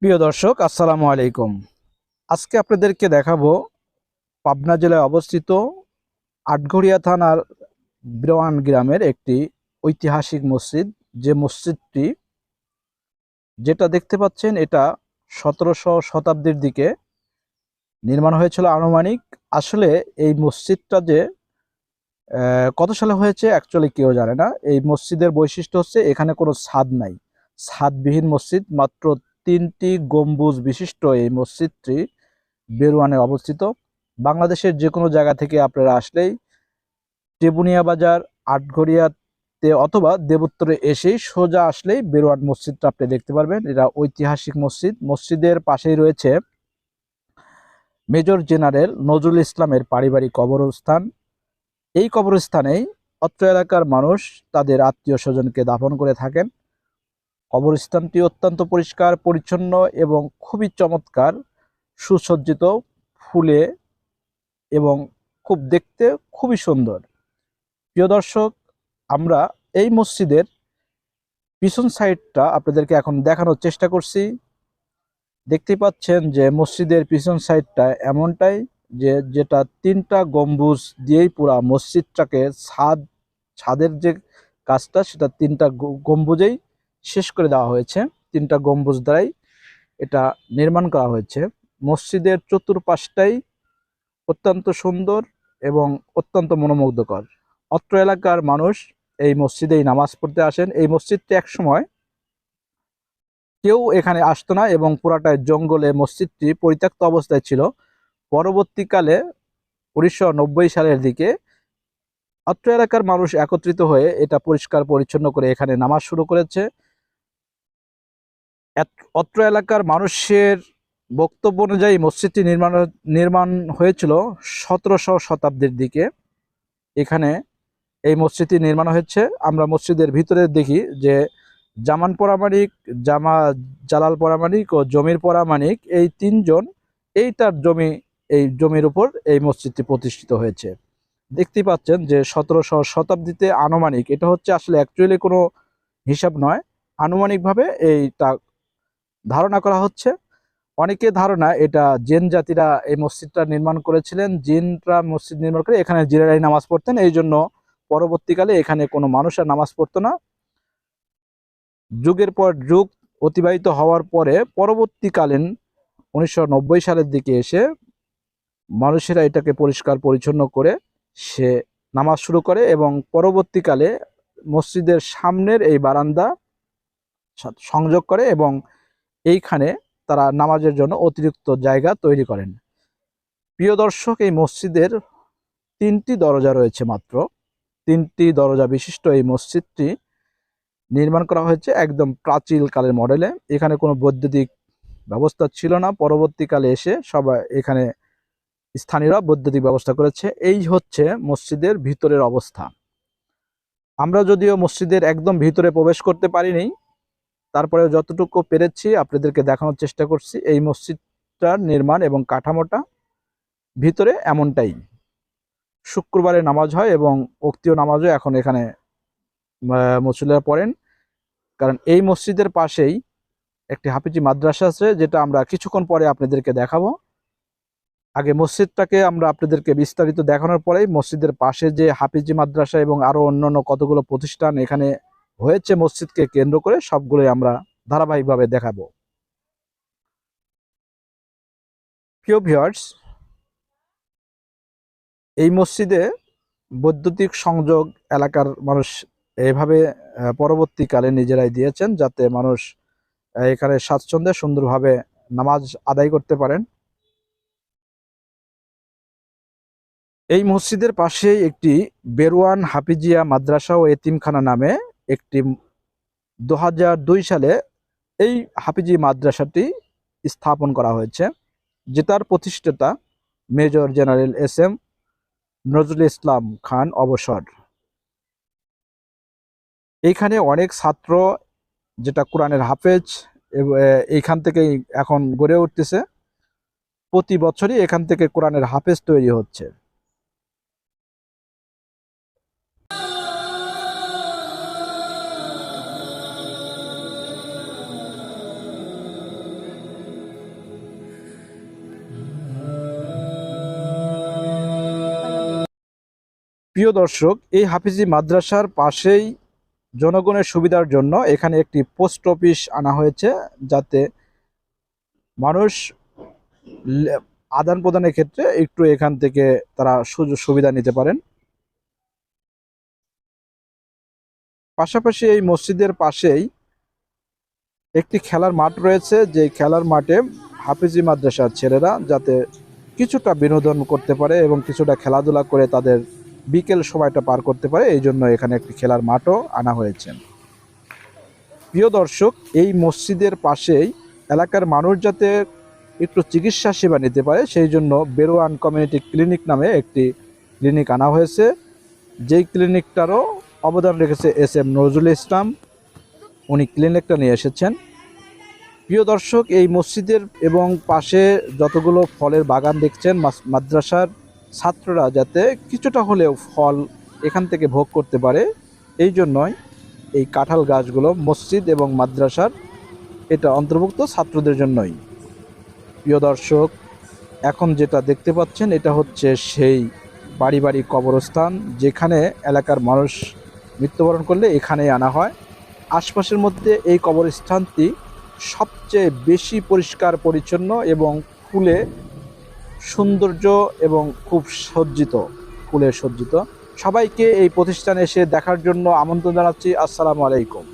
প্রিয় দর্শক, আসসালামু আলাইকুম। আজকে আপনাদেরকে দেখাবো পাবনা জেলায় অবস্থিত আটঘরিয়া থানার বিরওয়ান গ্রামের একটি ঐতিহাসিক মসজিদ। যে মসজিদটি যেটা দেখতে পাচ্ছেন, এটা 1700 শতাব্দীর দিকে নির্মাণ হয়েছিল আনুমানিক। আসলে এই মসজিদটা যে কত সালে হয়েছে অ্যাকচুয়ালি কেউ জানে না। এই মসজিদের বৈশিষ্ট্য হচ্ছে এখানে কোনো ছাদ নাই, ছাদবিহীন মসজিদ। মাত্র 3টি গম্বুজ বিশিষ্ট এই মসজিদটি বেরওয়ানে অবস্থিত। বাংলাদেশের যে কোনো জায়গা থেকে আপনারা আসলেই টেবুনিয়া বাজার, আটঘরিয়াতে অথবা দেবোত্তরে এসেই সোজা আসলেই বেরওয়ান মসজিদটা আপনি দেখতে পারবেন। এটা ঐতিহাসিক মসজিদ। মসজিদের পাশেই রয়েছে মেজর জেনারেল নজরুল ইসলামের পারিবারিক কবরস্থান। এই কবরস্থানেই অত্র এলাকার মানুষ তাদের আত্মীয় স্বজনকে দাফন করে থাকেন। কবরস্থানটি অত্যন্ত পরিষ্কার পরিচ্ছন্ন এবং খুবই চমৎকার, সুসজ্জিত ফুলে এবং খুব দেখতে খুবই সুন্দর। প্রিয় দর্শক, আমরা এই মসজিদের পিছন সাইডটা আপনাদেরকে এখন দেখানোর চেষ্টা করছি। দেখতে পাচ্ছেন যে মসজিদের পিছন সাইডটা এমনটাই যেটা 3টা গম্বুজ দিয়েই পুরা মসজিদটাকে ছাদের যে কাজটা সেটা 3টা গম্বুজেই শেষ করে দেওয়া হয়েছে। 3টা গম্বুজ দ্বারাই এটা নির্মাণ করা হয়েছে। মসজিদের চতুর্পাশটাই অত্যন্ত সুন্দর এবং অত্যন্ত মনোমুগ্ধকর। অত্র এলাকার মানুষ এই মসজিদেই নামাজ পড়তে আসেন। এই মসজিদটি একসময় কেউ এখানে আসতো না এবং পুরাটাই জঙ্গলে মসজিদটি পরিত্যক্ত অবস্থায় ছিল। পরবর্তীকালে 1990 সালের দিকে অত্র এলাকার মানুষ একত্রিত হয়ে এটা পরিষ্কার পরিচ্ছন্ন করে এখানে নামাজ শুরু করেছে। অত্র এলাকার মানুষের বক্তব্য অনুযায়ী মসজিদটি নির্মাণ হয়েছিল 1700 শতাব্দীর দিকে। এখানে এই মসজিদটি নির্মাণ হয়েছে। আমরা মসজিদের ভিতরে দেখি যে জামান পরামানিক, জালাল পরামানিক ও জমির পরামানিক এই 3জন এইটার এই জমির উপর এই মসজিদটি প্রতিষ্ঠিত হয়েছে। দেখতেই পাচ্ছেন যে 1700 শতাব্দীতে আনুমানিক, এটা হচ্ছে আসলে অ্যাকচুয়ালি কোনো হিসাব নয়, আনুমানিকভাবে এইটা ধারণা করা হচ্ছে। অনেকে ধারণা এটা জিন জাতিরা এই মসজিদটা নির্মাণ করেছিলেন। জিনরা মসজিদ নির্মাণ করে এখানে জিনেরাই নামাজ পড়তেন, এই জন্য পরবর্তীকালে এখানে কোনো মানুষ আর নামাজ পড়তো না। যুগের পর যুগ অতিবাহিত হওয়ার পরে পরবর্তীকালীন 1990 সালের দিকে এসে মানুষেরা এটাকে পরিষ্কার পরিচ্ছন্ন করে সে নামাজ শুরু করে এবং পরবর্তীকালে মসজিদের সামনের এই বারান্দা সংযোগ করে এবং এইখানে তারা নামাজের জন্য অতিরিক্ত জায়গা তৈরি করেন। প্রিয় দর্শক, এই মসজিদের 3টি দরজা রয়েছে। মাত্র 3টি দরজা বিশিষ্ট এই মসজিদটি নির্মাণ করা হয়েছে একদম প্রাচীন কালের মডেলে। এখানে কোনো বৈদ্যুতিক ব্যবস্থা ছিল না। পরবর্তীকালে এসে সবাই এখানে স্থানীয়রা বৈদ্যুতিক ব্যবস্থা করেছে। এই হচ্ছে মসজিদের ভিতরের অবস্থা। আমরা যদিও মসজিদের একদম ভিতরে প্রবেশ করতে পারিনি, তারপরেও যতটুকু পেরেছি আপনাদেরকে দেখানোর চেষ্টা করছি। এই মসজিদটার নির্মাণ এবং কাঠামোটা ভিতরে এমনটাই। শুক্রবারে নামাজ হয় এবং উক্তীয় নামাজও এখন এখানে মুসল্লিরা পড়েন। কারণ এই মসজিদের পাশেই একটি হাফিজি মাদ্রাসা আছে, যেটা আমরা কিছুক্ষণ পরে আপনাদেরকে দেখাবো। আগে মসজিদটাকে আমরা আপনাদেরকে বিস্তারিত দেখানোর পরেই মসজিদের পাশে যে হাফিজি মাদ্রাসা এবং আরো অন্যান্য কতগুলো প্রতিষ্ঠান এখানে হয়েছে মসজিদকে কেন্দ্র করে, সবগুলোই আমরা ধারাবাহিকভাবে দেখাবো। প্রিয় ভিউয়ার্স, এই মসজিদে বৈদ্যুতিক সংযোগ এলাকার মানুষ এইভাবে পরবর্তীকালে নিজেরাই দিয়েছেন, যাতে মানুষ এখানে স্বাচ্ছন্দ্যে সুন্দরভাবে নামাজ আদায় করতে পারেন। এই মসজিদের পাশেই একটি বেরওয়ান হাফিজিয়া মাদ্রাসা ও এতিমখানা নামে একটি 2002 সালে এই হাফিজি মাদ্রাসাটি স্থাপন করা হয়েছে, যেটার প্রতিষ্ঠাতা major general SM Nazrul Islam Khan অবসর। এইখানে অনেক ছাত্র, যেটা কোরআনের হাফেজ, এইখান থেকেই এখন গড়ে উঠতেছে। প্রতি বছরই এখান থেকে কোরআনের হাফেজ তৈরি হচ্ছে। প্রিয় দর্শক, এই হাফিজি মাদ্রাসার পাশেই জনগণের সুবিধার জন্য এখানে একটি পোস্ট অফিস আনা হয়েছে, যাতে মানুষ আদান প্রদানের ক্ষেত্রে একটু এখান থেকে তারা সুযোগ সুবিধা নিতে পারেন। পাশাপাশি এই মসজিদের পাশেই একটি খেলার মাঠ রয়েছে, যে খেলার মাঠে হাফিজি মাদ্রাসার ছেলেরা যাতে কিছুটা বিনোদন করতে পারে এবং কিছুটা খেলাধুলা করে তাদের বিকেল সময়টা পার করতে পারে, এই জন্য এখানে একটি খেলার মাঠও আনা হয়েছে। প্রিয় দর্শক, এই মসজিদের পাশেই এলাকার মানুষ যাতে একটু চিকিৎসা সেবা নিতে পারে সেই জন্য বেরোয়ান কমিউনিটি ক্লিনিক নামে একটি ক্লিনিক আনা হয়েছে, যেই ক্লিনিকটারও অবদান রেখেছে এস.এম. নজরুল ইসলাম, উনি ক্লিনিকটা নিয়ে এসেছেন। প্রিয় দর্শক, এই মসজিদের এবং পাশে যতগুলো ফলের বাগান দেখছেন, মাদ্রাসার ছাত্ররা যাতে কিছুটা হলেও ফল এখান থেকে ভোগ করতে পারে, এই জন্যই এই কাঁঠাল গাছগুলো মসজিদ এবং মাদ্রাসার এটা অন্তর্ভুক্ত ছাত্রদের জন্যই। প্রিয় দর্শক, এখন যেটা দেখতে পাচ্ছেন এটা হচ্ছে সেই বাড়ি বাড়ি কবরস্থান, যেখানে এলাকার মানুষ মৃত্যুবরণ করলে এখানেই আনা হয়। আশপাশের মধ্যে এই কবরস্থানটি সবচেয়ে বেশি পরিষ্কার পরিচ্ছন্ন এবং ফুলে সৌন্দর্য এবং খুব সজ্জিত, ফুলে সজ্জিত। সবাইকে এই প্রতিষ্ঠানে এসে দেখার জন্য আমন্ত্রণ জানাচ্ছি। আসসালামু আলাইকুম।